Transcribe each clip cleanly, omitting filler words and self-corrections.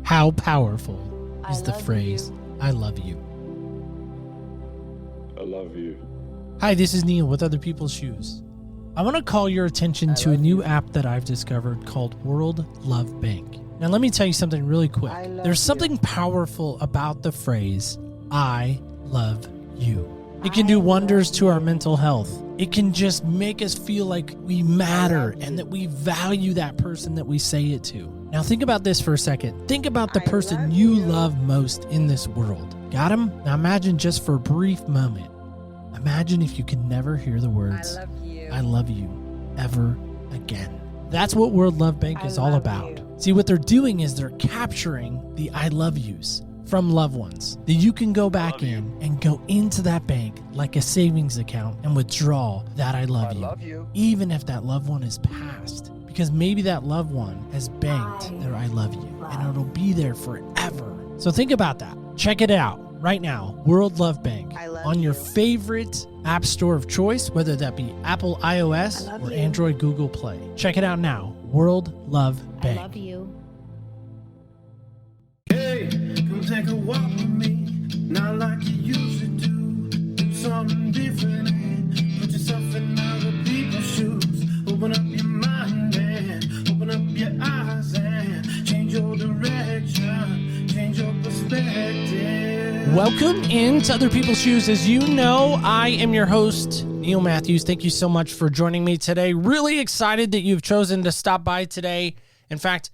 How powerful is the phrase, I love you? I love you. Hi, this is Neil with Other People's Shoes. I want to call your attention to a new app that I've discovered called World Love Bank. Now, let me tell you something really quick. There's something powerful about the phrase, I love you. It can do wonders to our mental health. It can just make us feel like we matter and that we value that person that we say it to. Now, think about this for a second. Think about the person you love most in this world. Got him? Now, imagine just for a brief moment. Imagine if you could never hear the words, I love you, ever again. That's what World Love Bank is all about. See, what they're doing is they're capturing the I love yous from loved ones that you can go back in and go into that bank like a savings account and withdraw that I love you, even if that loved one is passed. Because maybe that loved one has banked their I love you and it'll be there forever. So think about that. Check it out right now. World Love Bank on your favorite app store of choice, whether that be Apple iOS or Android Google Play. Check it out now. World Love Bank. I love you. Hey, come take a walk with me, not like you used to do. Do something different and put yourself in other people's shoes. Open up your mind and open up your eyes and change your direction, change your perspective. Welcome into Other People's Shoes. As you know, I am your host, Neil Matthews. Thank you so much for joining me today. Really excited that you've chosen to stop by today. In fact,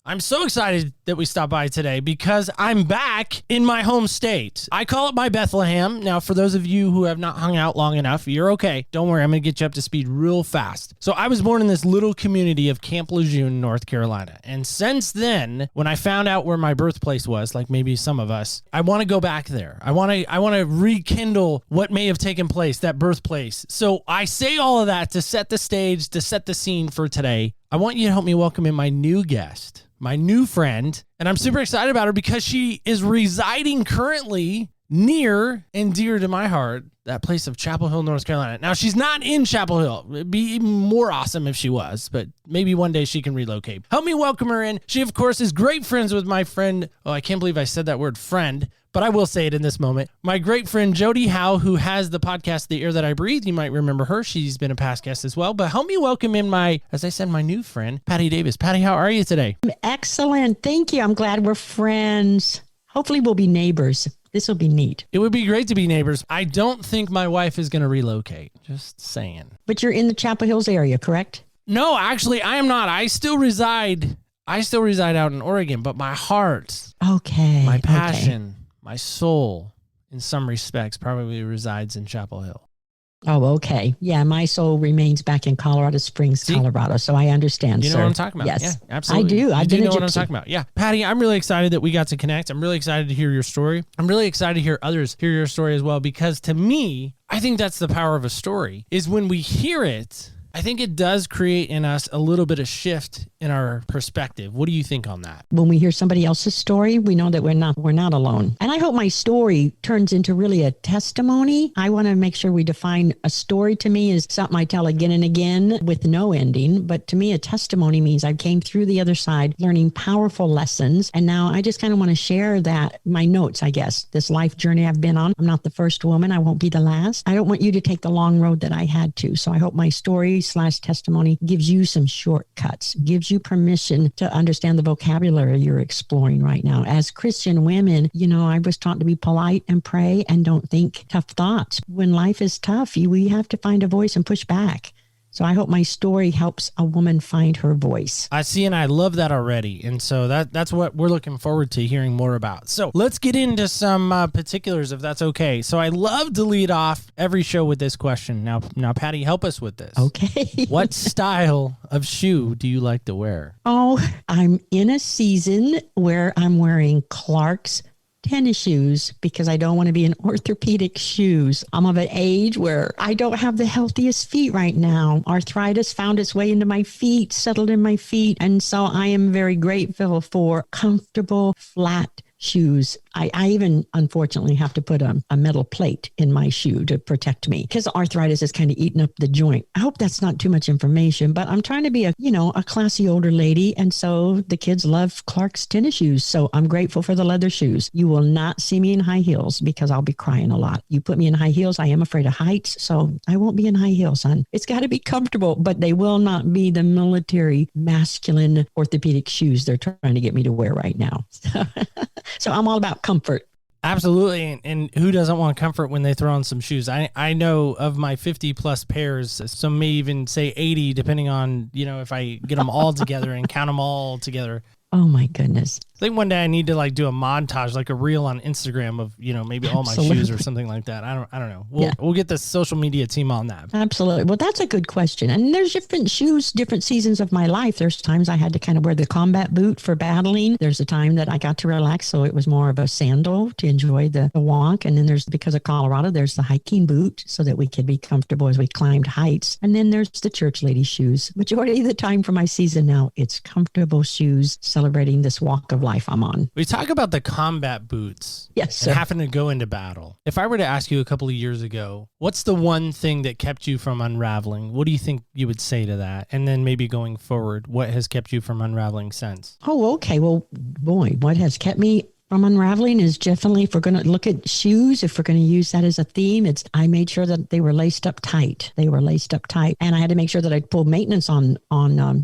I'm so excited that we stopped by today because I'm back in my home state. I call it my Bethlehem. Now, for those of you who have not hung out long enough, you're okay. Don't worry, I'm going to get you up to speed real fast. So I was born in this little community of Camp Lejeune, North Carolina. And since then, when I found out where my birthplace was, like maybe some of us, I want to go back there. I want to rekindle what may have taken place, that birthplace. So I say all of that to set the stage, to set the scene for today. I want you to help me welcome in my new guest, my new friend, and I'm super excited about her because she is residing currently near and dear to my heart, that place of Chapel Hill, North Carolina. Now, she's not in Chapel Hill. It'd be even more awesome if she was, but maybe one day she can relocate. Help me welcome her in. She, of course, is great friends with my friend. Oh, I can't believe I said that word, friend, but I will say it in this moment. My great friend, Jody Howe, who has the podcast, The Air That I Breathe. You might remember her. She's been a past guest as well. But help me welcome in as I said, my new friend, Patti Davis. Patti, how are you today? Excellent. Thank you. I'm glad we're friends. Hopefully we'll be neighbors. This will be neat. It would be great to be neighbors. I don't think my wife is going to relocate. Just saying. But you're in the Chapel Hills area, correct? No, actually, I am not. I still reside out in Oregon, but my heart, my passion, my soul, in some respects, probably resides in Chapel Hill. Oh, okay. Yeah, my soul remains back in Colorado Springs, Colorado, so I understand, You know sir. what I'm talking about? Yes. Yeah, absolutely. I do. I do know what I'm talking about. Yeah. Patti, I'm really excited that we got to connect. I'm really excited to hear your story. I'm really excited to hear others hear your story as well, because to me, I think that's the power of a story, is when we hear it, I think it does create in us a little bit of shift in our perspective. What do you think on that? When we hear somebody else's story, we know that we're not alone. And I hope my story turns into really a testimony. I want to make sure we define a story. To me is something I tell again and again with no ending. But to me, a testimony means I came through the other side learning powerful lessons. And now I just kind of want to share that, my notes, I guess, this life journey I've been on. I'm not the first woman. I won't be the last. I don't want you to take the long road that I had to. So I hope my story/testimony gives you some shortcuts, gives you permission to understand the vocabulary you're exploring right now. As Christian women, I was taught to be polite and pray and don't think tough thoughts. When life is tough, we have to find a voice and push back. So I hope my story helps a woman find her voice. I see, and I love that already. And so that's what we're looking forward to hearing more about. So let's get into some particulars, if that's okay. So I love to lead off every show with this question. Now, Patti, help us with this. Okay. What style of shoe do you like to wear? Oh, I'm in a season where I'm wearing Clark's tennis shoes because I don't want to be in orthopedic shoes. I'm of an age where I don't have the healthiest feet right now. Arthritis found its way into my feet, settled in my feet. And so I am very grateful for comfortable, flat shoes. I even unfortunately have to put a metal plate in my shoe to protect me because arthritis is kind of eating up the joint. I hope that's not too much information, but I'm trying to be a classy older lady. And so the kids love Clark's tennis shoes. So I'm grateful for the leather shoes. You will not see me in high heels because I'll be crying a lot. You put me in high heels, I am afraid of heights. So I won't be in high heels, son. It's got to be comfortable, but they will not be the military masculine orthopedic shoes they're trying to get me to wear right now. So I'm all about comfort. Absolutely. And who doesn't want comfort when they throw on some shoes? I know of my 50 plus pairs, some may even say 80, depending on, if I get them all together and count them all together. Oh my goodness. I think one day I need to do a montage, like a reel on Instagram of, maybe all my shoes or something like that. I don't know. We'll get the social media team on that. Absolutely. Well, that's a good question. And there's different shoes, different seasons of my life. There's times I had to kind of wear the combat boot for battling. There's a time that I got to relax. So it was more of a sandal to enjoy the walk. And then because of Colorado, there's the hiking boot so that we could be comfortable as we climbed heights. And then there's the church lady shoes. Majority of the time for my season now, it's comfortable shoes celebrating this walk of life I'm on. We talk about the combat boots. Yes, sir. And having to go into battle. If I were to ask you a couple of years ago, what's the one thing that kept you from unraveling? What do you think you would say to that? And then maybe going forward, what has kept you from unraveling since? Oh, okay. Well, boy, what has kept me from unraveling is definitely, if we're going to look at shoes, if we're going to use that as a theme, I made sure that they were laced up tight. And I had to make sure that I'd pull maintenance on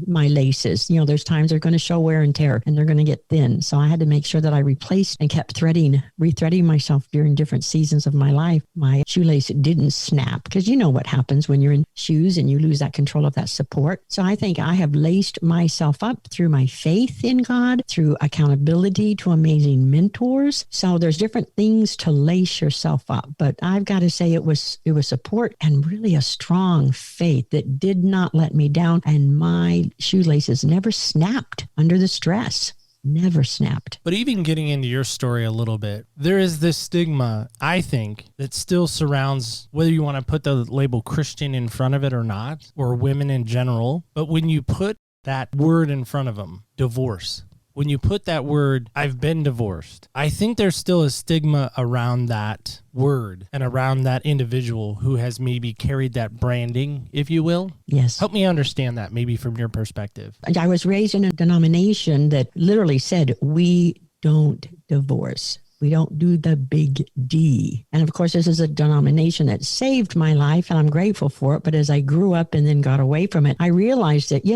my laces. There's times they're going to show wear and tear and they're going to get thin. So I had to make sure that I replaced and kept rethreading myself during different seasons of my life. My shoelace didn't snap because you know what happens when you're in shoes and you lose that control of that support. So I think I have laced myself up through my faith in God, through accountability to amazing mentors. So there's different things to lace yourself up, but I've got to say it was support and really a strong faith that did not let me down. And my shoelaces never snapped under the stress. Never snapped. But even getting into your story a little bit, there is this stigma, I think, that still surrounds whether you want to put the label Christian in front of it or not, or women in general. But when you put that word in front of them, divorce, when you put that word, I've been divorced, I think there's still a stigma around that word and around that individual who has maybe carried that branding, if you will. Yes. Help me understand that maybe from your perspective. I was raised in a denomination that literally said, we don't divorce. We don't do the big D. And of course, this is a denomination that saved my life and I'm grateful for it. But as I grew up and then got away from it, I realized that,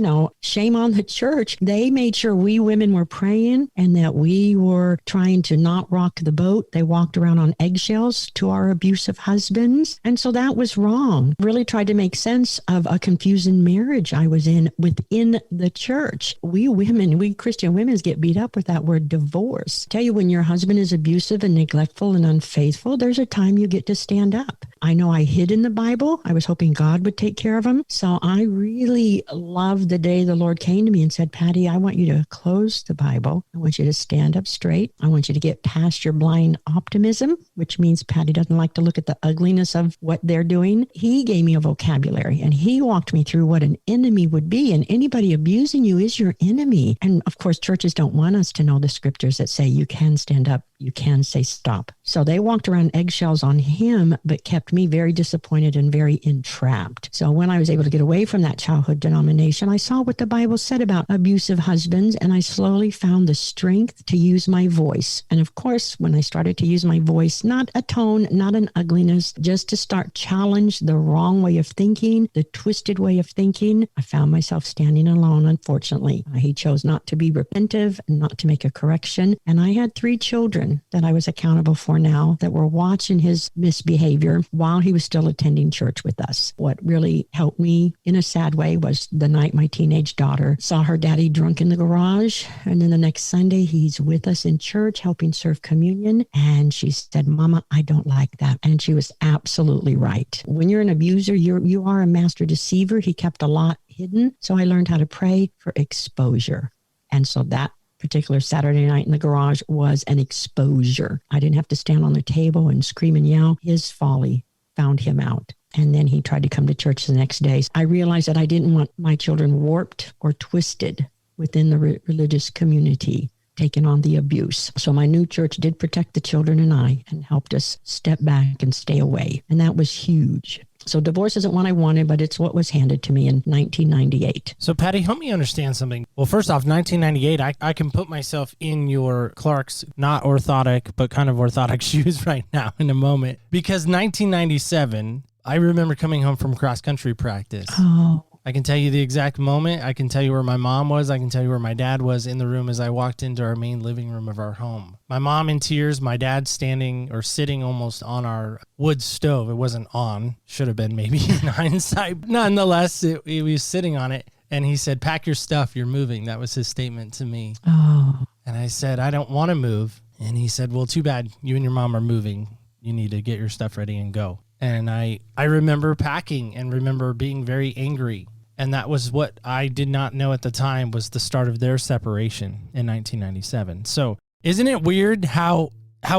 shame on the church. They made sure we women were praying and that we were trying to not rock the boat. They walked around on eggshells to our abusive husbands. And so that was wrong. Really tried to make sense of a confusing marriage I was in within the church. We Christian women get beat up with that word divorce. Tell you, when your husband is abusive and neglectful and unfaithful, there's a time you get to stand up. I know I hid in the Bible. I was hoping God would take care of him. So I really loved the day the Lord came to me and said, Patti, I want you to close the Bible. I want you to stand up straight. I want you to get past your blind optimism, which means Patti doesn't like to look at the ugliness of what they're doing. He gave me a vocabulary and he walked me through what an enemy would be. And anybody abusing you is your enemy. And of course, churches don't want us to know the scriptures that say you can stand up, you can say stop. So they walked around eggshells on him, but kept me very disappointed and very entrapped. So when I was able to get away from that childhood denomination, I saw what the Bible said about abusive husbands, and I slowly found the strength to use my voice. And of course, when I started to use my voice, not a tone, not an ugliness, just to start challenge the wrong way of thinking, the twisted way of thinking, I found myself standing alone, unfortunately. He chose not to be repentive and not to make a correction. And I had 3 children that I was accountable for now that were watching his misbehavior while he was still attending church with us. What really helped me in a sad way was the night my teenage daughter saw her daddy drunk in the garage. And then the next Sunday, he's with us in church helping serve communion. And she said, Mama, I don't like that. And she was absolutely right. When you're an abuser, you are a master deceiver. He kept a lot hidden. So I learned how to pray for exposure. And so that particular Saturday night in the garage was an exposure. I didn't have to stand on the table and scream and yell. His folly found him out. And then he tried to come to church the next day. I realized that I didn't want my children warped or twisted within the religious community taken on the abuse. So my new church did protect the children and I and helped us step back and stay away. And that was huge. So divorce isn't what I wanted, but it's what was handed to me in 1998. So Patti, help me understand something. Well, first off, 1998, I can put myself in your Clark's not orthotic, but kind of orthotic shoes right now in a moment. Because 1997, I remember coming home from cross-country practice. Oh. I can tell you the exact moment. I can tell you where my mom was. I can tell you where my dad was in the room as I walked into our main living room of our home. My mom in tears, my dad standing or sitting almost on our wood stove. It wasn't on. Should have been maybe in hindsight. Nonetheless, he was sitting on it. And he said, "Pack your stuff. You're moving." That was his statement to me. Oh. And I said, "I don't want to move." And he said, "Well, too bad. You and your mom are moving. You need to get your stuff ready and go." And I remember packing and remember being very angry. And that was what I did not know at the time was the start of their separation in 1997. So isn't it weird how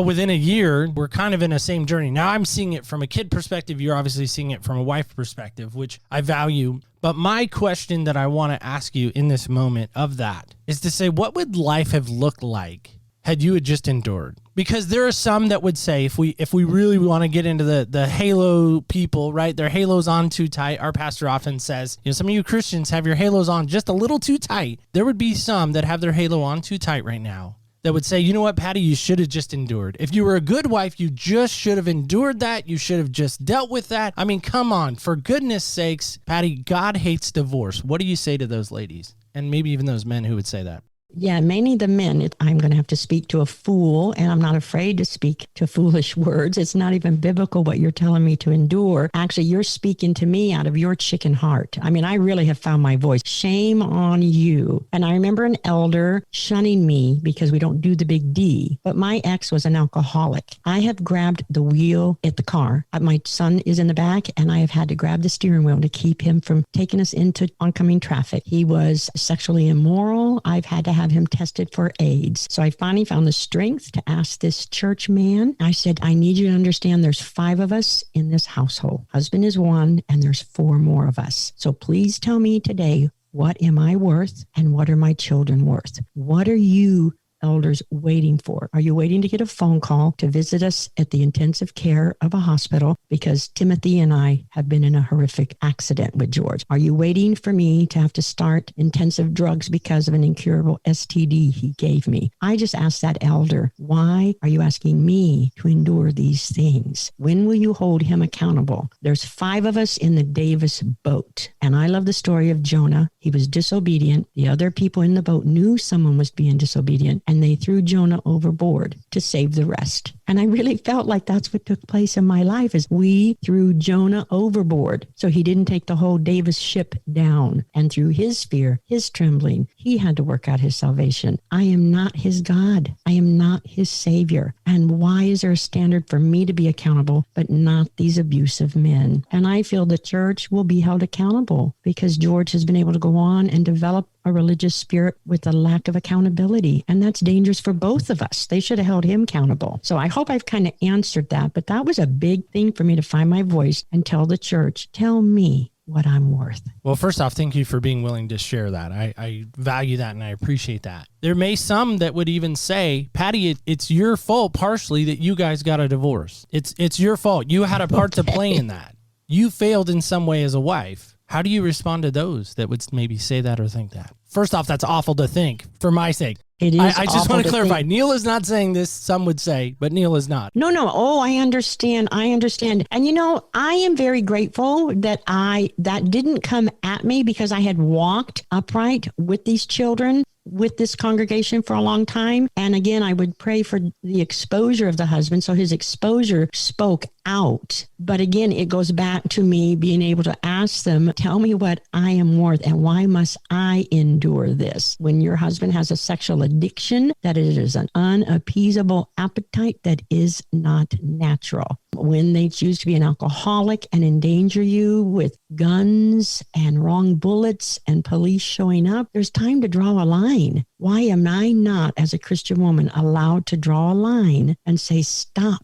within a year we're kind of in the same journey? Now I'm seeing it from a kid perspective. You're obviously seeing it from a wife perspective, which I value. But my question that I want to ask you in this moment of that is to say, what would life have looked like had you had just endured? Because there are some that would say, if we really want to get into the halo people, right? Their halos on too tight. Our pastor often says, some of you Christians have your halos on just a little too tight. There would be some that have their halo on too tight right now that would say, you know what, Patti, you should have just endured. If you were a good wife, you just should have endured that. You should have just dealt with that. I mean, come on, for goodness sakes, Patti, God hates divorce. What do you say to those ladies? And maybe even those men who would say that? Yeah, mainly the men. I'm going to have to speak to a fool, and I'm not afraid to speak to foolish words. It's not even biblical what you're telling me to endure. Actually, you're speaking to me out of your chicken heart. I mean, I really have found my voice. Shame on you. And I remember an elder shunning me because we don't do the big D, but my ex was an alcoholic. I have grabbed the wheel at the car. My son is in the back, and I have had to grab the steering wheel to keep him from taking us into oncoming traffic. He was sexually immoral. I've had to have him tested for AIDS. So I finally found the strength to ask this church man. I said, I need you to understand there's 5 of us in this household. Husband is 1, and there's 4 more of us. So please tell me today, what am I worth and what are my children worth? What are you elders waiting for? Are you waiting to get a phone call to visit us at the intensive care of a hospital because Timothy and I have been in a horrific accident with George? Are you waiting for me to have to start intensive drugs because of an incurable STD he gave me? I just asked that elder, why are you asking me to endure these things? When will you hold him accountable? There's 5 of us in the Davis boat. And I love the story of Jonah. He was disobedient. The other people in the boat knew someone was being disobedient, and they threw Jonah overboard to save the rest. And I really felt like that's what took place in my life, is we threw Jonah overboard. So he didn't take the whole Davis ship down. And through his fear, his trembling, he had to work out his salvation. I am not his God. I am not his savior. And why is there a standard for me to be accountable, but not these abusive men? And I feel the church will be held accountable because George has been able to go on and develop a religious spirit with a lack of accountability. And that's dangerous for both of us. They should have held him accountable. So I hope I've kind of answered that, but that was a big thing for me to find my voice and tell the church, tell me what I'm worth. Well, first off, thank you for being willing to share that. I value that and I appreciate that. There may some that would even say, Patti, it's your fault partially that you guys got a divorce. It's your fault. You had a part to play in that. You failed in some way as a wife. How do you respond to those that would maybe say that or think that? First off, that's awful to think, for my sake. It is. I just want to clarify. Neil is not saying this, some would say, but Neil is not. No. Oh, I understand. And I am very grateful that that didn't come at me because I had walked upright with these children, with this congregation for a long time. And again, I would pray for the exposure of the husband. So his exposure spoke out. But again, it goes back to me being able to ask them, tell me what I am worth and why must I endure this? When your husband has a sexual addiction, that it is an unappeasable appetite that is not natural. When they choose to be an alcoholic and endanger you with guns and wrong bullets and police showing up, there's time to draw a line. Why am I not, as a Christian woman, allowed to draw a line and say, stop?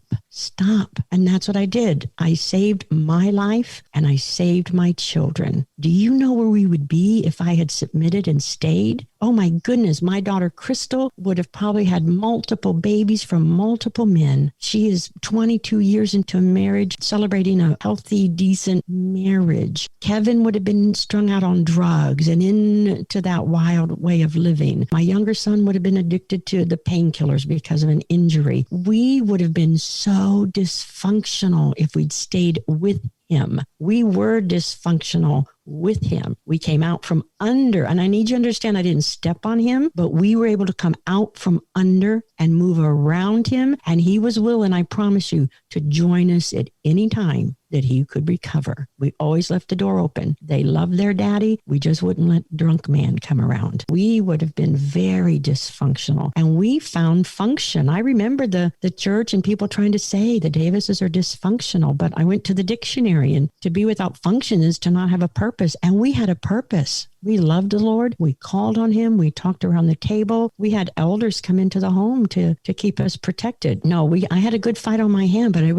And that's what I did. I saved my life and I saved my children. Do you know where we would be if I had submitted and stayed? Oh my goodness, my daughter Crystal would have probably had multiple babies from multiple men. She is 22 years into marriage, celebrating a healthy, decent marriage. Kevin would have been strung out on drugs and into that wild way of living. My younger son would have been addicted to the painkillers because of an injury. We would have been so dysfunctional if we'd stayed with him. We were dysfunctional with him. We came out from under, and I need you to understand I didn't step on him, but we were able to come out from under and move around him. And he was willing, I promise you, to join us at any time that he could recover. We always left the door open. They loved their daddy. We just wouldn't let drunk man come around. We would have been very dysfunctional, and we found function. I remember the church and people trying to say the Davises are dysfunctional, but I went to the dictionary, and to be without function is to not have a purpose. And we had a purpose. We loved the Lord. We called on him. We talked around the table. We had elders come into the home to keep us protected. No, I had a good fight on my hand, but I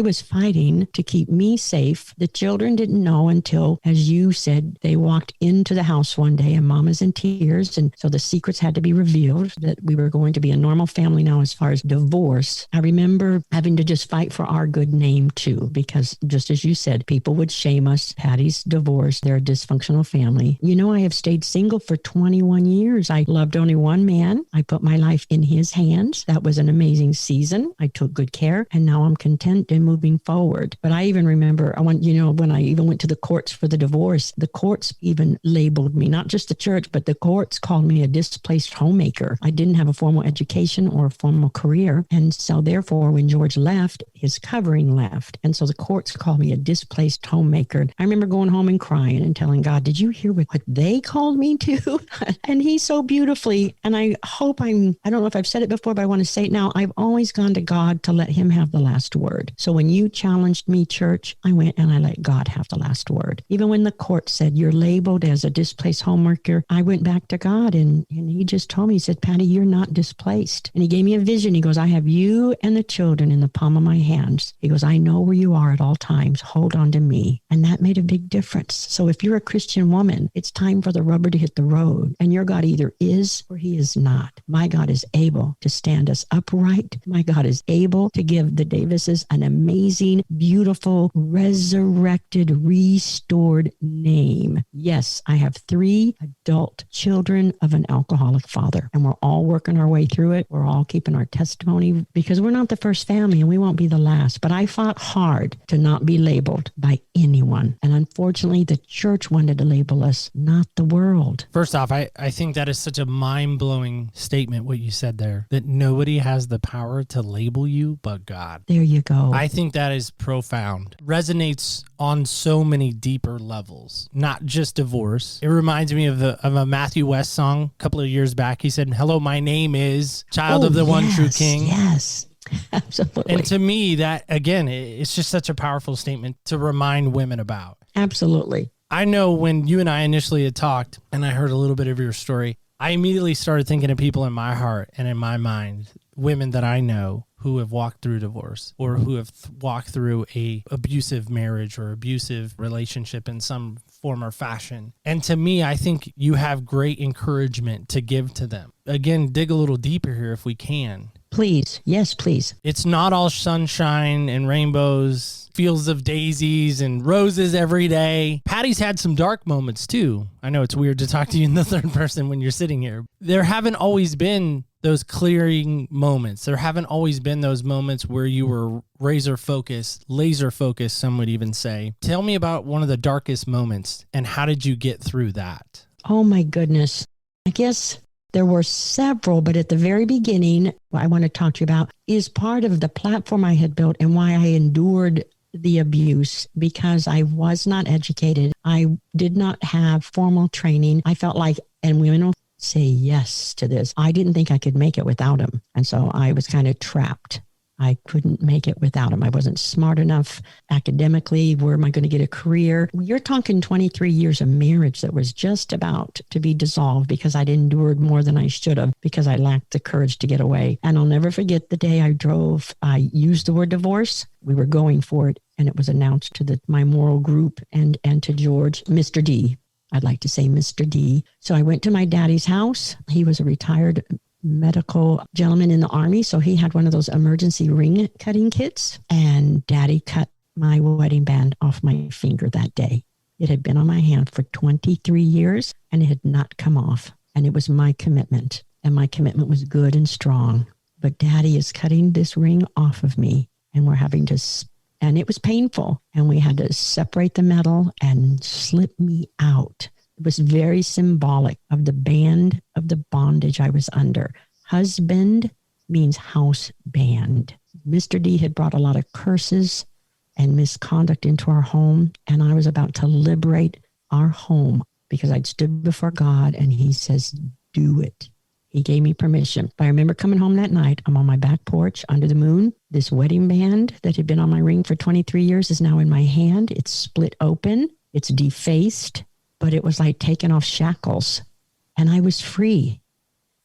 was fighting to keep me safe. The children didn't know until, as you said, they walked into the house one day and mama's in tears. And so the secrets had to be revealed that we were going to be a normal family now as far as divorce. I remember having to just fight for our good name too, because just as you said, people would shame us. Patty's divorced. They're a dysfunctional family. You know, I have stayed single for 21 years. I loved only one man. I put my life in his hands. That was an amazing season. I took good care, and now I'm content in moving forward. But I even remember, when I even went to the courts for the divorce, the courts even labeled me, not just the church, but the courts called me a displaced homemaker. I didn't have a formal education or a formal career. And so therefore, when George left, his covering left. And so the courts called me a displaced homemaker. I remember going home and crying and telling God, did you hear what they called me to? And he so beautifully, and I don't know if I've said it before, but I want to say it now. I've always gone to God to let him have the last word. So when you challenged me, church, I went and I let God have the last word. Even when the court said you're labeled as a displaced homemaker, I went back to God and he just told me, he said, Patty, you're not displaced. And he gave me a vision. He goes, I have you and the children in the palm of my hands. He goes, I know where you are at all times. Hold on to me. And that made a big difference. So if you're a Christian woman, it's time for the rubber to hit the road. And your God either is or he is not. My God is able to stand us upright. My God is able to give the Davises an amazing, beautiful, resurrected, restored name. Yes, I have 3 adult children of an alcoholic father, and we're all working our way through it. We're all keeping our testimony because we're not the first family and we won't be the last. But I fought hard to not be labeled by anyone. And unfortunately, the church wanted to label us, not the world. First off, I think that is such a mind-blowing statement, what you said there, that nobody has the power to label you but God. There you go. I think that is profound. Resonates on so many deeper levels, not just divorce. It reminds me of a Matthew West song a couple of years back. He said, hello, my name is Child of the One True King. Yes. Absolutely. And to me, that, again, it's just such a powerful statement to remind women about. Absolutely. I know when you and I initially had talked and I heard a little bit of your story, I immediately started thinking of people in my heart and in my mind, women that I know who have walked through divorce or who have walked through a abusive marriage or abusive relationship in some form or fashion. And to me, I think you have great encouragement to give to them. Again, dig a little deeper here if we can. Please. Yes, please. It's not all sunshine and rainbows, fields of daisies and roses every day. Patty's had some dark moments too. I know it's weird to talk to you in the third person when you're sitting here. There haven't always been those clearing moments. There haven't always been those moments where you were laser focused, some would even say. Tell me about one of the darkest moments and how did you get through that? Oh my goodness. I guess there were several, but at the very beginning, what I want to talk to you about is part of the platform I had built and why I endured the abuse, because I was not educated. I did not have formal training. I felt like, and women will say yes to this, I didn't think I could make it without him. And so I was kind of trapped. I couldn't make it without him. I wasn't smart enough academically. Where am I going to get a career? You're talking 23 years of marriage that was just about to be dissolved because I'd endured more than I should have because I lacked the courage to get away. And I'll never forget the day I used the word divorce. We were going for it, and it was announced to my moral group and to George, Mr. D. I'd like to say Mr. D. So I went to my daddy's house. He was a retired medical gentleman in the Army. So he had one of those emergency ring cutting kits. And Daddy cut my wedding band off my finger that day. It had been on my hand for 23 years and it had not come off. And it was my commitment. And my commitment was good and strong. But Daddy is cutting this ring off of me. And we're having to, and it was painful. And we had to separate the metal and slip me out. It was very symbolic of the band of the bondage I was under. Husband means house band. Mr. D had brought a lot of curses and misconduct into our home. And I was about to liberate our home because I'd stood before God and he says, do it. He gave me permission. But I remember coming home that night. I'm on my back porch under the moon. This wedding band that had been on my ring for 23 years is now in my hand. It's split open. It's defaced, but it was like taking off shackles. And I was free.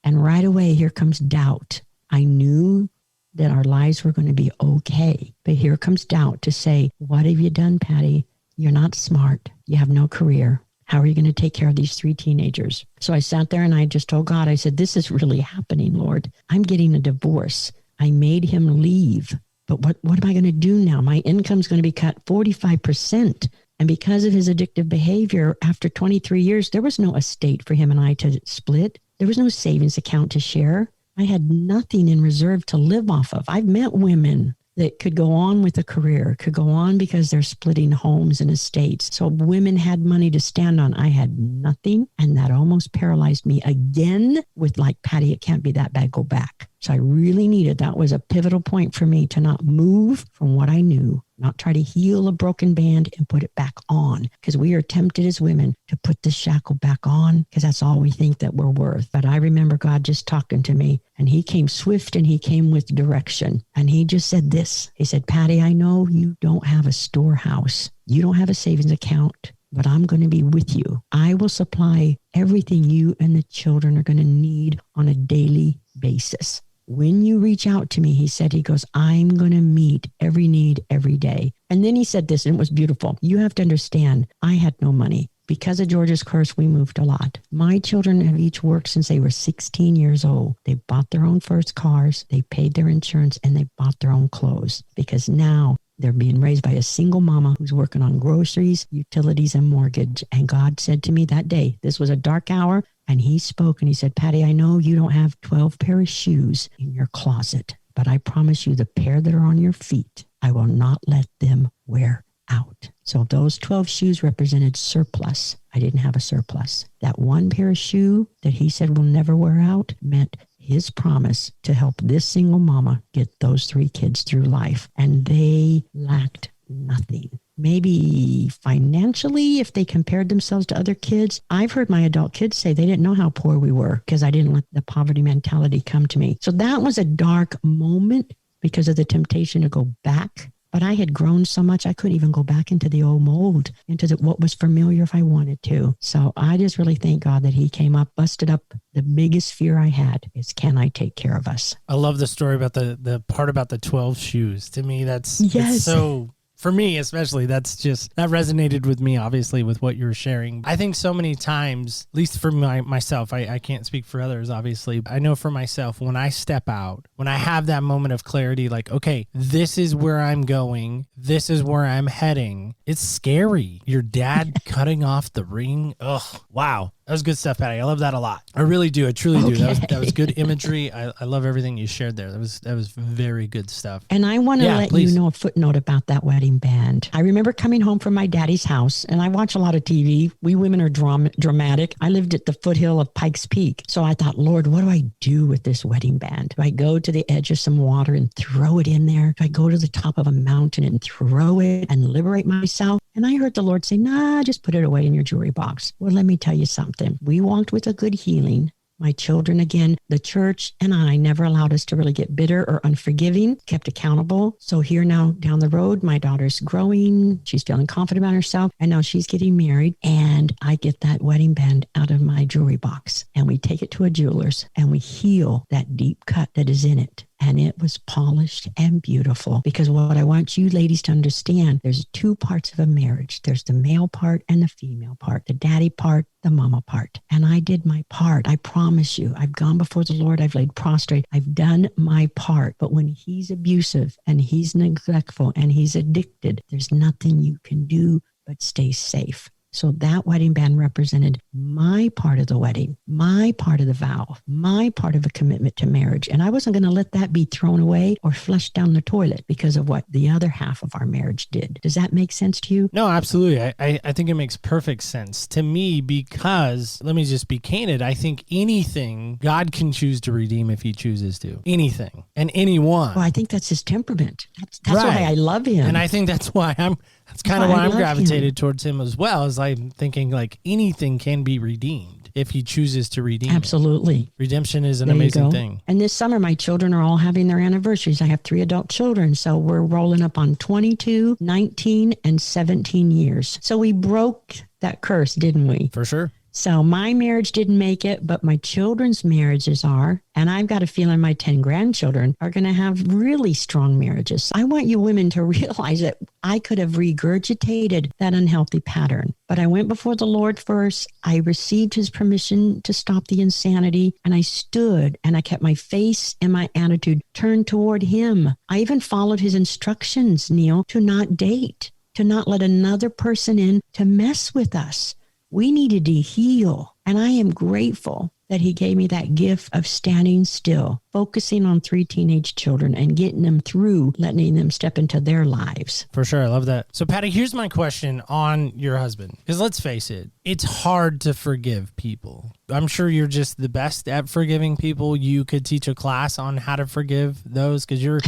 And right away, here comes doubt. I knew that our lives were going to be okay. But here comes doubt to say, what have you done, Patti? You're not smart. You have no career. How are you going to take care of these 3 teenagers? So I sat there and I just told God, I said, this is really happening, Lord. I'm getting a divorce. I made him leave. But what am I going to do now? My income's going to be cut 45%. And because of his addictive behavior, after 23 years, there was no estate for him and I to split. There was no savings account to share. I had nothing in reserve to live off of. I've met women that could go on with a career, could go on because they're splitting homes and estates. So women had money to stand on. I had nothing. And that almost paralyzed me again with like, Patti, it can't be that bad, go back. So I really needed, that was a pivotal point for me to not move from what I knew, not try to heal a broken band and put it back on. Because we are tempted as women to put the shackle back on because that's all we think that we're worth. But I remember God just talking to me and he came swift and he came with direction. And he just said this, he said, Patti, I know you don't have a storehouse. You don't have a savings account, but I'm going to be with you. I will supply everything you and the children are going to need on a daily basis. When you reach out to me, he said, he goes, I'm going to meet every need every day. And then he said this, and it was beautiful. You have to understand, I had no money. Because of George's curse, we moved a lot. My children have each worked since they were 16 years old. They bought their own first cars, they paid their insurance, and they bought their own clothes. Because now they're being raised by a single mama who's working on groceries, utilities, and mortgage. And God said to me that day, this was a dark hour, and he spoke and he said, Patti, I know you don't have 12 pair of shoes in your closet, but I promise you the pair that are on your feet, I will not let them wear out. So those 12 shoes represented surplus. I didn't have a surplus. That one pair of shoe that he said will never wear out meant his promise to help this single mama get those 3 kids through life. And they lacked nothing. Maybe financially, if they compared themselves to other kids. I've heard my adult kids say they didn't know how poor we were because I didn't let the poverty mentality come to me. So that was a dark moment because of the temptation to go back. But I had grown so much, I couldn't even go back into the old mold, into what was familiar if I wanted to. So I just really thank God that he came up, busted up. The biggest fear I had is, can I take care of us? I love the story about the part about the 12 shoes. To me, that's yes. It's so... For me, especially, that resonated with me, obviously, with what you're sharing. I think so many times, at least for myself, I can't speak for others, obviously. I know for myself, when I step out, when I have that moment of clarity, like, okay, this is where I'm going, this is where I'm heading, it's scary. Your dad cutting off the ring. Ugh, wow. That was good stuff, Patti. I love that a lot. I really do. I truly do. That was good imagery. I love everything you shared there. That was very good stuff. And I want to let you know a footnote about that wedding band. I remember coming home from my daddy's house, and I watch a lot of TV. We women are dramatic. I lived at the foothill of Pikes Peak. So I thought, Lord, what do I do with this wedding band? Do I go to the edge of some water and throw it in there? Do I go to the top of a mountain and throw it and liberate myself? And I heard the Lord say, nah, just put it away in your jewelry box. Well, let me tell you something. We walked with a good healing. My children, again, the church and I never allowed us to really get bitter or unforgiving, kept accountable. So here now down the road, my daughter's growing. She's feeling confident about herself. And now she's getting married. And I get that wedding band out of my jewelry box. And we take it to a jeweler's and we heal that deep cut that is in it. and it was polished and beautiful. Because what I want you ladies to understand, there's two parts of a marriage. There's the male part and the female part, the daddy part, the mama part. And I did my part. I promise you, I've gone before the Lord. I've laid prostrate. I've done my part. But when he's abusive and he's neglectful and he's addicted, there's nothing you can do but stay safe. So that wedding band represented my part of the wedding, my part of the vow, my part of a commitment to marriage. And I wasn't going to let that be thrown away or flushed down the toilet because of what the other half of our marriage did. Does that make sense to you? No, absolutely. I think it makes perfect sense to me because, let me just be candid, I think anything God can choose to redeem if he chooses to. Anything and anyone. Well, I think that's his temperament. That's Right. why I love him. And I think that's kind of why I'm gravitated towards him as well, is I'm thinking like anything can be redeemed if he chooses to redeem. Absolutely. It. Redemption is an There you amazing go. thing. And this summer, my children are all having their anniversaries. I have 3 adult children. So we're rolling up on 22, 19, and 17 years. So we broke that curse, didn't we? For sure. So my marriage didn't make it, but my children's marriages are. And I've got a feeling my 10 grandchildren are going to have really strong marriages. I want you women to realize that I could have regurgitated that unhealthy pattern. But I went before the Lord first. I received his permission to stop the insanity. And I stood and I kept my face and my attitude turned toward him. I even followed his instructions, Neil, to not date, to not let another person in to mess with us. We needed to heal. And I am grateful that he gave me that gift of standing still, focusing on 3 teenage children and getting them through, letting them step into their lives. For sure. I love that. So, Patti, here's my question on your husband. Because let's face it, it's hard to forgive people. I'm sure you're just the best at forgiving people. You could teach a class on how to forgive those because you're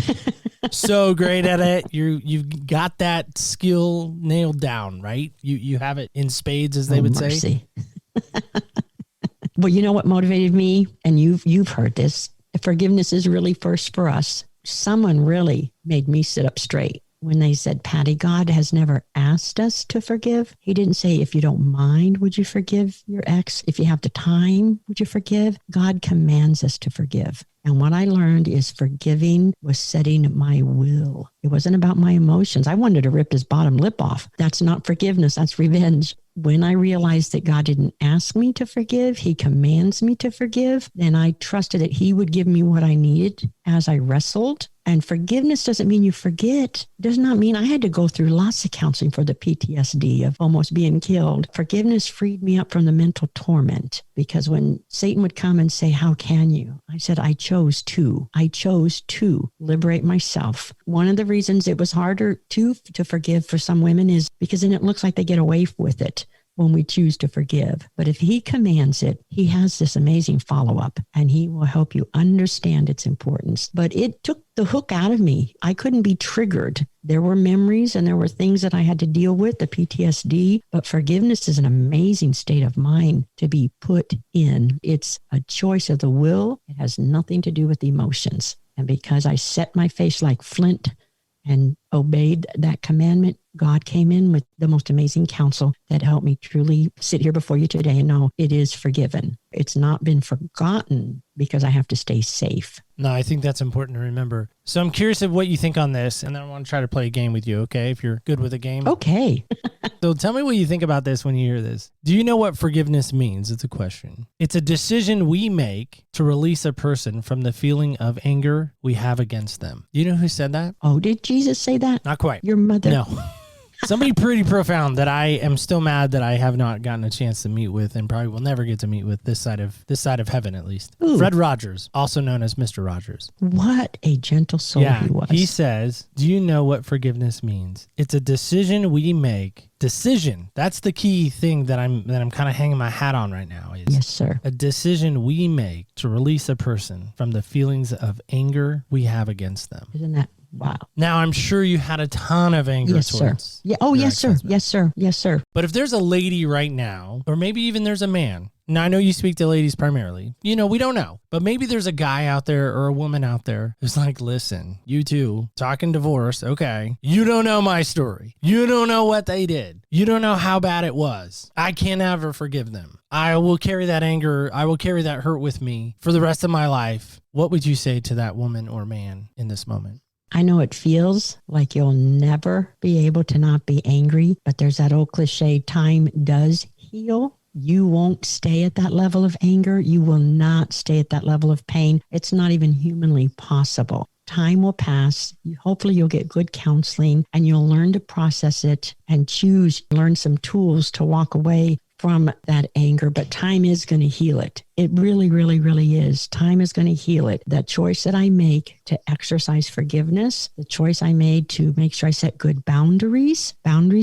so great at it. You've got that skill nailed down, right? You have it in spades, as they would say. Well, you know what motivated me? And you've heard this. Forgiveness is really first for us. Someone really made me sit up straight when they said, Patti, God has never asked us to forgive. He didn't say, if you don't mind, would you forgive your ex? If you have the time, would you forgive? God commands us to forgive. And what I learned is forgiving was setting my will. It wasn't about my emotions. I wanted to rip his bottom lip off. That's not forgiveness. That's revenge. When I realized that God didn't ask me to forgive, he commands me to forgive, then I trusted that he would give me what I needed as I wrestled. And forgiveness doesn't mean you forget. It does not mean I had to go through lots of counseling for the PTSD of almost being killed. Forgiveness freed me up from the mental torment because when Satan would come and say, how can you? I said, I chose to liberate myself. One of the reasons it was harder to forgive for some women is because then it looks like they get away with it when we choose to forgive. But if he commands it, he has this amazing follow-up and he will help you understand its importance. But it took the hook out of me. I couldn't be triggered. There were memories and there were things that I had to deal with, the PTSD, but forgiveness is an amazing state of mind to be put in. It's a choice of the will. It has nothing to do with emotions. And because I set my face like flint and obeyed that commandment, God came in with the most amazing counsel that helped me truly sit here before you today and know it is forgiven. It's not been forgotten because I have to stay safe. No, I think that's important to remember. So I'm curious of what you think on this, and then I want to try to play a game with you, okay? If you're good with a game. Okay. So tell me what you think about this when you hear this. Do you know what forgiveness means? It's a question. It's a decision we make to release a person from the feeling of anger we have against them. Do you know who said that? Oh, did Jesus say that? Not quite. Your mother? No. Somebody pretty profound that I am still mad that I have not gotten a chance to meet with and probably will never get to meet with this side of heaven at least. Ooh. Fred Rogers, also known as Mr. Rogers. What a gentle soul he was. He says, do you know what forgiveness means? It's a decision we make. Decision. That's the key thing that I'm kind of hanging my hat on right now. Is yes, sir. A decision we make to release a person from the feelings of anger we have against them. Isn't that wow? Now, I'm sure you had a ton of anger yes, towards sir. Yeah. Oh, your yes, sir. ex-husband. Yes, sir. Yes, sir. But if there's a lady right now, or maybe even there's a man Now, I know you speak to ladies primarily. You know, we don't know. But maybe there's a guy out there or a woman out there who's like, listen, you two, talking divorce, okay. You don't know my story. You don't know what they did. You don't know how bad it was. I can't ever forgive them. I will carry that anger. I will carry that hurt with me for the rest of my life. What would you say to that woman or man in this moment? I know it feels like you'll never be able to not be angry, but there's that old cliche, time does heal. You won't stay at that level of anger. You will not stay at that level of pain. It's not even humanly possible. Time will pass. Hopefully you'll get good counseling and you'll learn to process it and learn some tools to walk away from that anger, but time is going to heal it. It really, really, really is. Time is going to heal it. That choice that I make to exercise forgiveness, the choice I made to make sure I set good boundaries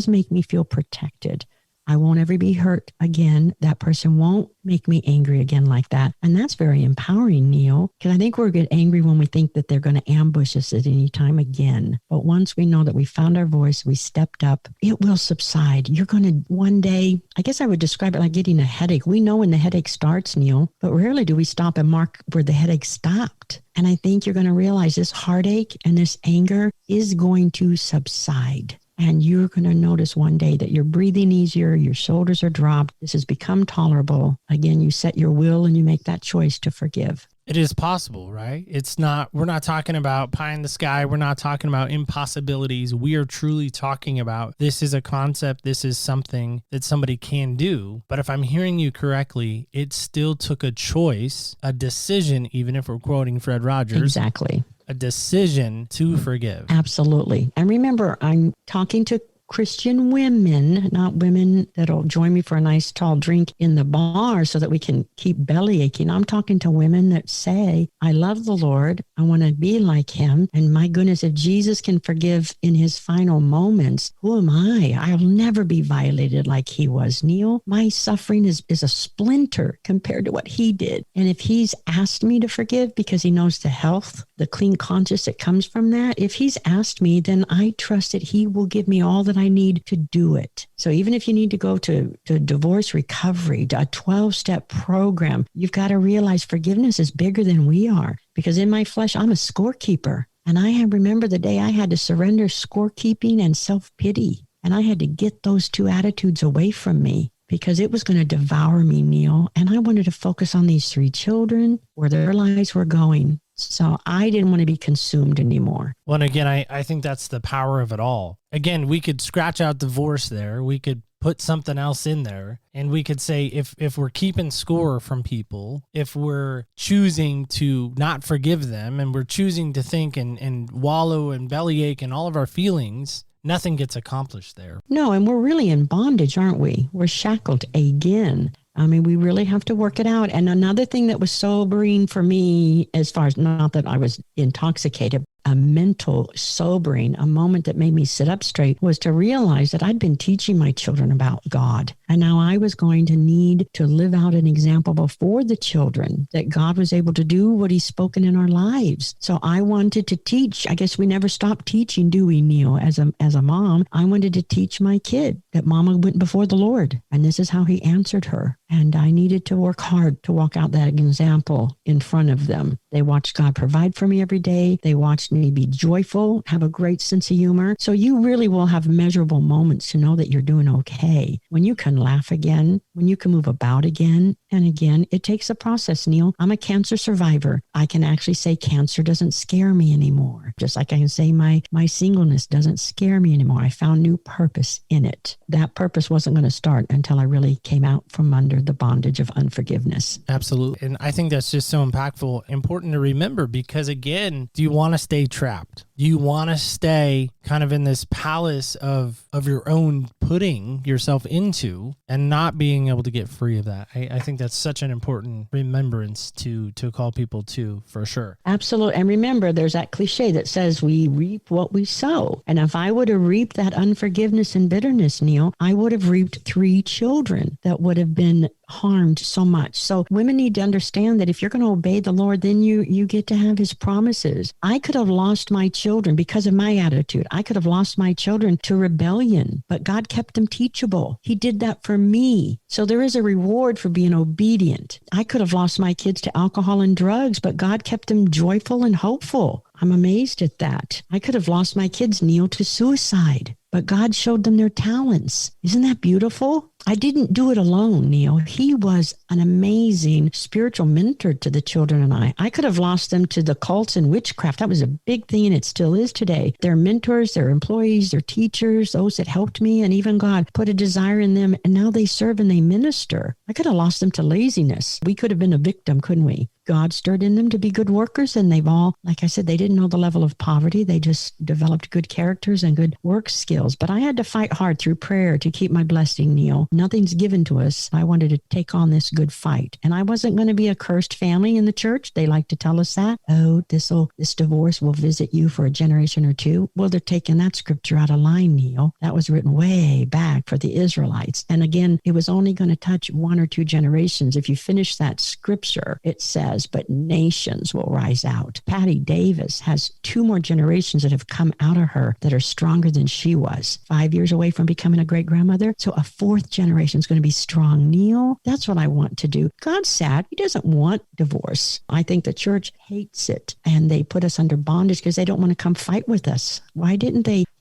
make me feel protected. I won't ever be hurt again. That person won't make me angry again like that. And that's very empowering, Neil, because I think we're get angry when we think that they're going to ambush us at any time again. But once we know that we found our voice, we stepped up, it will subside. You're going to one day, I guess I would describe it like getting a headache. We know when the headache starts, Neil, but rarely do we stop and mark where the headache stopped. And I think you're going to realize this heartache and this anger is going to subside. And you're going to notice one day that you're breathing easier, your shoulders are dropped, this has become tolerable. Again, you set your will and you make that choice to forgive. It is possible, right? We're not talking about pie in the sky. We're not talking about impossibilities. We are truly talking about this is a concept. This is something that somebody can do. But if I'm hearing you correctly, it still took a choice, a decision, even if we're quoting Fred Rogers. Exactly. A decision to forgive. Absolutely. And remember, I'm talking to Christian women, not women that'll join me for a nice tall drink in the bar so that we can keep belly aching. I'm talking to women that say, I love the Lord. I want to be like him. And my goodness, if Jesus can forgive in his final moments, who am I? I'll never be violated like he was, Neil. My suffering is a splinter compared to what he did. And if he's asked me to forgive because he knows the health, the clean conscience that comes from that, if he's asked me, then I trust that he will give me all that I need to do it. So even if you need to go to divorce recovery, to a 12-step program, you've got to realize forgiveness is bigger than we are. Because in my flesh, I'm a scorekeeper. And I remember the day I had to surrender scorekeeping and self-pity. And I had to get those two attitudes away from me because it was going to devour me, Neil. And I wanted to focus on these 3 children, where their lives were going. So I didn't want to be consumed anymore. Well, and again, I think that's the power of it all. Again, we could scratch out divorce there. We could put something else in there. And we could say if we're keeping score from people, if we're choosing to not forgive them and we're choosing to think and wallow and bellyache and all of our feelings, nothing gets accomplished there. No, and we're really in bondage, aren't we? We're shackled again. I mean, we really have to work it out. And another thing that was sobering for me, as far as not that I was intoxicated, a mental sobering, a moment that made me sit up straight, was to realize that I'd been teaching my children about God. And now I was going to need to live out an example before the children that God was able to do what he's spoken in our lives. So I wanted to teach. I guess we never stopped teaching, do we, Neil? As a mom, I wanted to teach my kid that mama went before the Lord. And this is how he answered her. And I needed to work hard to walk out that example in front of them. They watched God provide for me every day. They watched me be joyful, have a great sense of humor. So you really will have measurable moments to know that you're doing okay. When you can laugh again, when you can move about again and again, it takes a process, Neil. I'm a cancer survivor. I can actually say cancer doesn't scare me anymore. Just like I can say my singleness doesn't scare me anymore. I found new purpose in it. That purpose wasn't going to start until I really came out from under the bondage of unforgiveness. Absolutely. And I think that's just so impactful, important to remember, because again, do you want to stay trapped? Do you want to stay kind of in this palace of your own putting yourself into and not being able to get free of that? I think that's such an important remembrance to call people to, for sure. Absolutely. And remember, there's that cliche that says we reap what we sow. And if I would have reaped that unforgiveness and bitterness, Neil, I would have reaped 3 children that would have been harmed so much. So women need to understand that if you're going to obey the Lord, then you get to have his promises. I could have lost my children because of my attitude. I could have lost my children to rebellion, but God kept them teachable. He did that for me. So there is a reward for being obedient obedient. I could have lost my kids to alcohol and drugs, but God kept them joyful and hopeful. I'm amazed at that. I could have lost my kids, Neil, to suicide, but God showed them their talents. Isn't that beautiful? I didn't do it alone, Neil. He was an amazing spiritual mentor to the children and I. I could have lost them to the cults and witchcraft. That was a big thing, and it still is today. Their mentors, their employees, their teachers, those that helped me, and even God put a desire in them, and now they serve and they minister. I could have lost them to laziness. We could have been a victim, couldn't we? God stirred in them to be good workers, and they've all, like I said, they didn't know the level of poverty. They just developed good characters and good work skills. But I had to fight hard through prayer to keep my blessing, Neil. Nothing's given to us. I wanted to take on this good fight. And I wasn't going to be a cursed family in the church. They like to tell us that. Oh, this divorce will visit you for a generation or two. Well, they're taking that scripture out of line, Neil. That was written way back for the Israelites. And again, it was only going to touch one or two generations. If you finish that scripture, it says, but nations will rise out. Patti Davis has 2 more generations that have come out of her that are stronger than she was. 5 years away from becoming a great-grandmother. So a 4th generation is going to be strong. Neil, that's what I want to do. God's sad. He doesn't want divorce. I think the church hates it, and they put us under bondage because they don't want to come fight with us. Why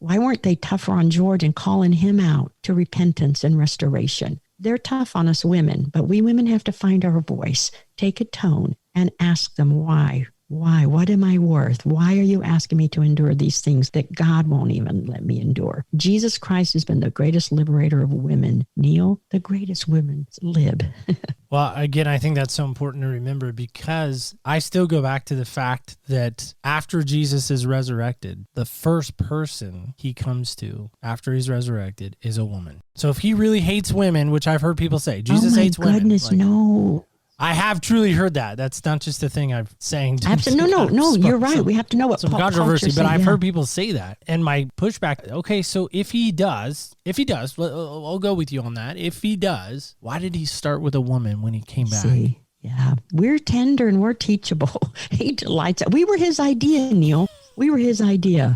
weren't they tougher on George and calling him out to repentance and restoration? They're tough on us women, but we women have to find our voice, take a tone, and ask them why. Why? What am I worth? Why are you asking me to endure these things that God won't even let me endure? Jesus Christ has been the greatest liberator of women. Neil, the greatest women's lib. Well, again, I think that's so important to remember, because I still go back to the fact that after Jesus is resurrected, the first person he comes to after he's resurrected is a woman. So if he really hates women, which I've heard people say, Jesus hates women. Oh my goodness, no. I have truly heard that. That's not just a thing I'm saying. Absolutely. No, you're right. We have to know what some controversy, but I've heard people say that. And my pushback, okay, so if he does, I'll go with you on that. If he does, why did he start with a woman when he came back? Yeah, we're tender and we're teachable. He delights. We were his idea, Neil. We were his idea.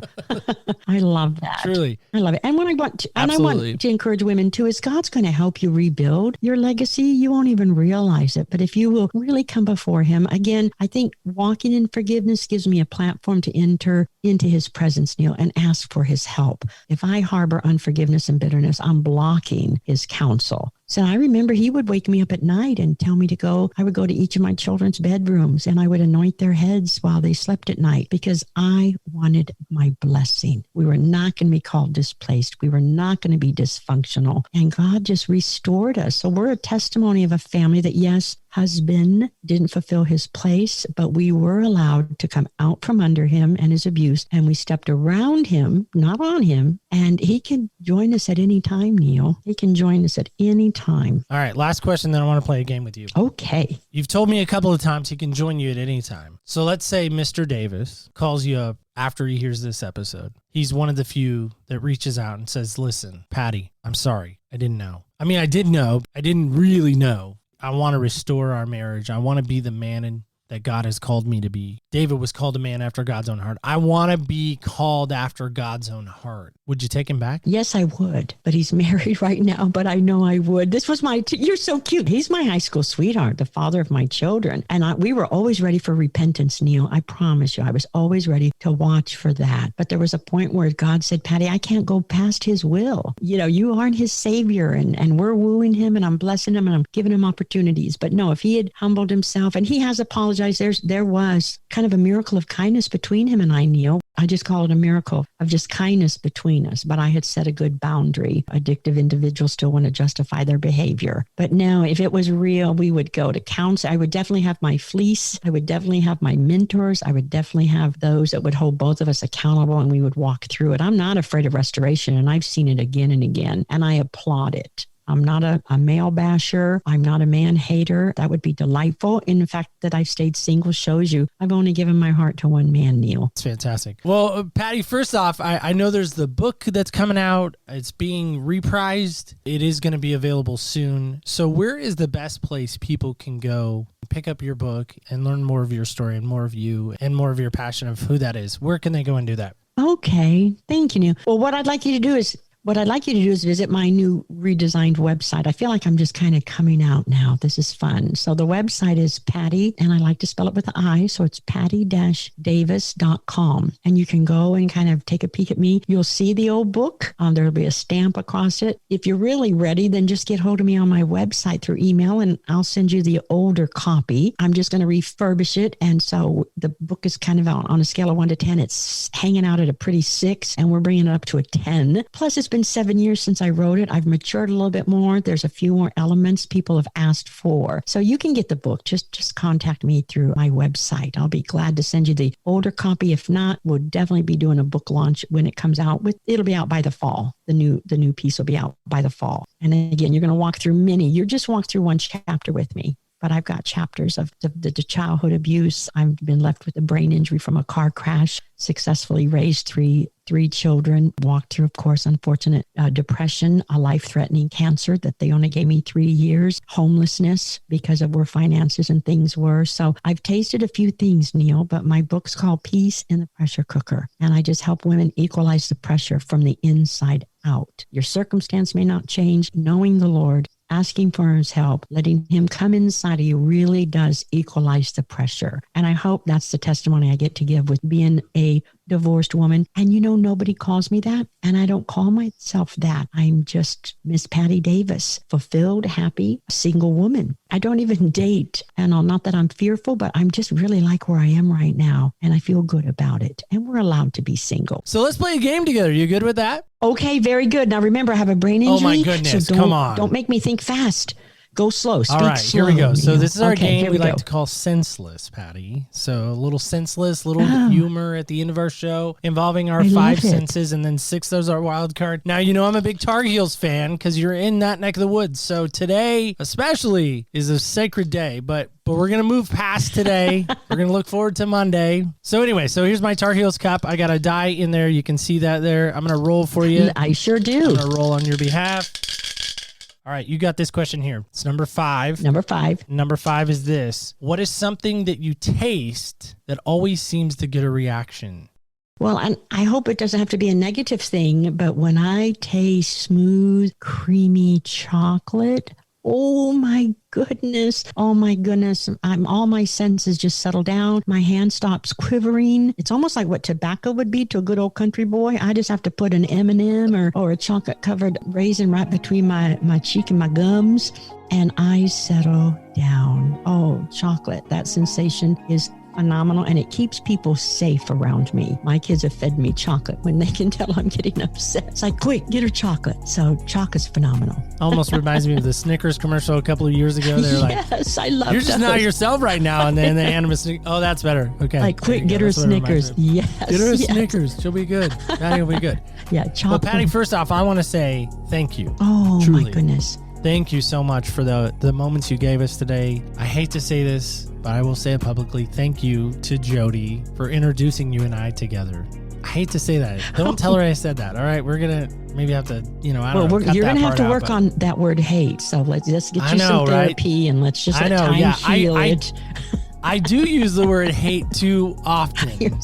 I love that. Truly. I love it. And what I want to encourage women too is God's going to help you rebuild your legacy. You won't even realize it. But if you will really come before him, again, I think walking in forgiveness gives me a platform to enter into his presence, Neil, and ask for his help. If I harbor unforgiveness and bitterness, I'm blocking his counsel. So I remember he would wake me up at night and tell me to go. I would go to each of my children's bedrooms and I would anoint their heads while they slept at night because I wanted my blessing. We were not going to be called displaced. We were not going to be dysfunctional. And God just restored us. So we're a testimony of a family that, yes, husband didn't fulfill his place, but we were allowed to come out from under him and his abuse, and we stepped around him, not on him, and he can join us at any time, Neil. He can join us at any time. All right, last question, then I want to play a game with you. Okay. You've told me a couple of times he can join you at any time. So let's say Mr. Davis calls you up after he hears this episode. He's one of the few that reaches out and says, listen, Patti, I'm sorry. I didn't know. I mean, I did know. I didn't really know. I want to restore our marriage. I want to be the man that God has called me to be. David was called a man after God's own heart. I want to be called after God's own heart. Would you take him back? Yes, I would. But he's married right now, but I know I would. This was you're so cute. He's my high school sweetheart, the father of my children. And we were always ready for repentance, Neil. I promise you, I was always ready to watch for that. But there was a point where God said, Patti, I can't go past his will. You know, you aren't his savior, and we're wooing him and I'm blessing him and I'm giving him opportunities. But no, if he had humbled himself, and he has apologized, there was kind of a miracle of kindness between him and I, Neil. I just call it a miracle of just kindness between us. But I had set a good boundary. Addictive individuals still want to justify their behavior. But no, if it was real, we would go to counsel. I would definitely have my fleece. I would definitely have my mentors. I would definitely have those that would hold both of us accountable, and we would walk through it. I'm not afraid of restoration, and I've seen it again and again, and I applaud it. I'm not a male basher. I'm not a man hater. That would be delightful. In fact, that I've stayed single shows you I've only given my heart to one man, Neil. It's fantastic. Well, Patti, first off, I know there's the book that's coming out. It's being reprised. It is going to be available soon. So where is the best place people can go pick up your book and learn more of your story and more of you and more of your passion of who that is? Where can they go and do that? Okay. Thank you, Neil. Well, what I'd like you to do is What I'd like you to do is visit my new redesigned website. I feel like I'm just kind of coming out now. This is fun. So the website is Patti, and I like to spell it with an I. So it's patti-davis.com. And you can go and kind of take a peek at me. You'll see the old book. There'll be a stamp across it. If you're really ready, then just get hold of me on my website through email, and I'll send you the older copy. I'm just going to refurbish it. And so the book is kind of on a scale of 1 to 10. It's hanging out at a pretty 6, and we're bringing it up to a 10. Plus, it's been 7 years since I wrote it. I've matured a little bit more. There's a few more elements people have asked for. So you can get the book. Just contact me through my website. I'll be glad to send you the older copy. If not, we'll definitely be doing a book launch when it comes out. It'll be out by the fall. The new piece will be out by the fall. And then again, you're going to walk through you just walk through one chapter with me. But I've got chapters of the childhood abuse. I've been left with a brain injury from a car crash, successfully raised three children, walked through, of course, unfortunate depression, a life-threatening cancer that they only gave me 3 years, homelessness because of where finances and things were. So I've tasted a few things, Neil, but my book's called Peace in the Pressure Cooker. And I just help women equalize the pressure from the inside out. Your circumstance may not change. Knowing the Lord, asking for his help, letting him come inside of you really does equalize the pressure. And I hope that's the testimony I get to give with being a divorced woman. And nobody calls me that. And I don't call myself that. I'm just Miss Patti Davis, fulfilled, happy, single woman. I don't even date. And not that I'm fearful, but I'm just really like where I am right now. And I feel good about it. And we're allowed to be single. So let's play a game together. You good with that? Okay, very good. Now remember, I have a brain injury. Oh my goodness, so come on. Don't make me think fast. Go slow. Speak All right, slow, here we go. So Neil. this is our game we go. like to call Senseless, Patti. So a little senseless, little humor at the end of our show involving our 5 senses, and then 6, those are our wild card. Now, I'm a big Tar Heels fan because you're in that neck of the woods. So today especially is a sacred day, but we're going to move past today. We're going to look forward to Monday. So anyway, here's my Tar Heels cup. I got a die in there. You can see that there. I'm going to roll for you. I sure do. I'm going to roll on your behalf. All right, you got this question here. It's number 5. Number 5. Number 5 is this. What is something that you taste that always seems to get a reaction? Well, and I hope it doesn't have to be a negative thing, but when I taste smooth, creamy chocolate, oh my goodness. All my senses just settle down. My hand stops quivering. It's almost like what tobacco would be to a good old country boy. I just have to put an M&M or a chocolate covered raisin right between my cheek and my gums, and I settle down. Oh, chocolate. That sensation is phenomenal, and it keeps people safe around me. My kids have fed me chocolate when they can tell I'm getting upset. It's like, quick, get her chocolate. So chocolate's phenomenal. Almost reminds me of the Snickers commercial a couple of years ago. They're like, yes, I love you're just those. not yourself right now. And then they hand them a Snickers. Oh, that's better. Okay. Like, quick, get her Snickers. Yes. Get her a yes. Snickers. She'll be good. Patty will be good. Yeah, chocolate. Well, Patty, first off, I want to say thank you. Oh, Truly. my goodness. Thank you so much for the moments you gave us today. I hate to say this, but I will say it publicly. Thank you to Jody for introducing you and I together. I hate to say that. Don't tell her I said that. All right, we're gonna maybe have to, I don't know. You're gonna have to work on that word hate. So let's just get you some therapy, and let's just let time heal it. I do use the word hate too often.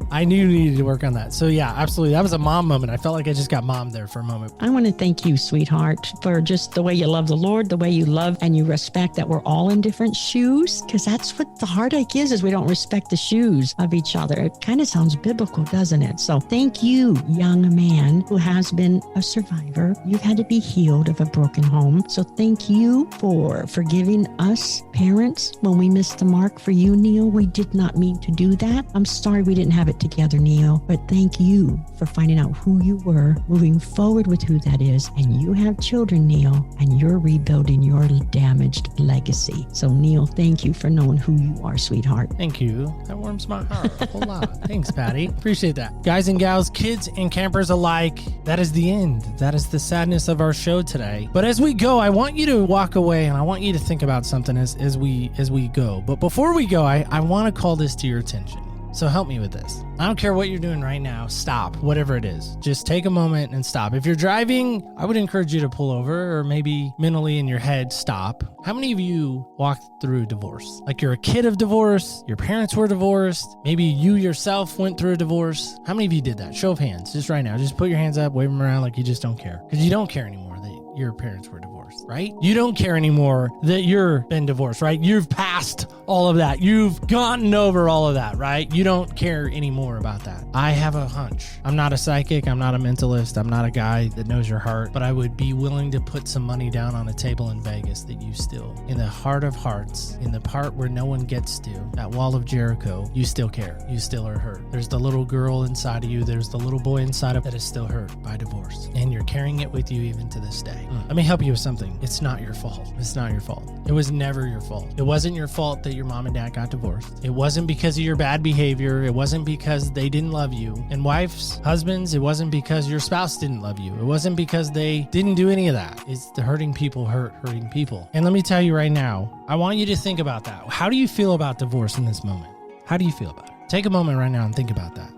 I knew you needed to work on that. So yeah, absolutely. That was a mom moment. I felt like I just got mommed there for a moment. I want to thank you, sweetheart, for just the way you love the Lord, the way you love and you respect that we're all in different shoes, because that's what the heartache is we don't respect the shoes of each other. It kind of sounds biblical, doesn't it? So thank you, young man who has been a survivor. You've had to be healed of a broken home. So thank you for forgiving us parents when we missed the mark for you, Neil. We did not mean to do that. I'm sorry we didn't have it together, Neil, but thank you for finding out who you were, moving forward with who that is, and you have children, Neil, and you're rebuilding your damaged legacy. So, Neil, thank you for knowing who you are, sweetheart. Thank you. That warms my heart a whole lot. Thanks, Patty. Appreciate that. Guys and gals, kids and campers alike, that is the end. That is the sadness of our show today. But as we go, I want you to walk away, and I want you to think about something as we go. But before we go, I want to call this to your attention. So help me with this. I don't care what you're doing right now. Stop, whatever it is. Just take a moment and stop. If you're driving, I would encourage you to pull over, or maybe mentally in your head, stop. How many of you walked through divorce? Like you're a kid of divorce, your parents were divorced, maybe you yourself went through a divorce. How many of you did that? Show of hands, just right now. Just put your hands up, wave them around like you just don't care. Because you don't care anymore that your parents were divorced, right? You don't care anymore that you've been divorced, right? You've passed all of that. You've gotten over all of that, right? You don't care anymore about that. I have a hunch. I'm not a psychic. I'm not a mentalist. I'm not a guy that knows your heart, but I would be willing to put some money down on a table in Vegas that you still, in the heart of hearts, in the part where no one gets to, that wall of Jericho, you still care. You still are hurt. There's the little girl inside of you. There's the little boy inside of that is still hurt by divorce. And you're carrying it with you even to this day. Let me help you with something. It's not your fault. It's not your fault. It was never your fault. It wasn't your fault that your mom and dad got divorced. It wasn't because of your bad behavior. It wasn't because they didn't love you. And wives, husbands, it wasn't because your spouse didn't love you. It wasn't because they didn't do any of that. It's the hurting people hurt hurting people. And let me tell you right now, I want you to think about that. How do you feel about divorce in this moment? How do you feel about it? Take a moment right now and think about that.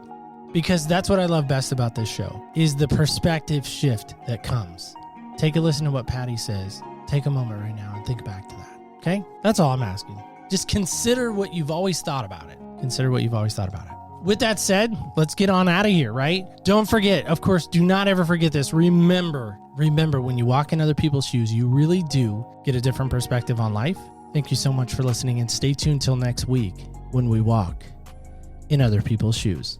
Because that's what I love best about this show, is the perspective shift that comes. Take a listen to what Patti says. Take a moment right now and think back to that. Okay? That's all I'm asking. Just consider what you've always thought about it. Consider what you've always thought about it. With that said, let's get on out of here, right? Don't forget, of course, do not ever forget this. Remember, when you walk in other people's shoes, you really do get a different perspective on life. Thank you so much for listening, and stay tuned till next week when we walk in other people's shoes.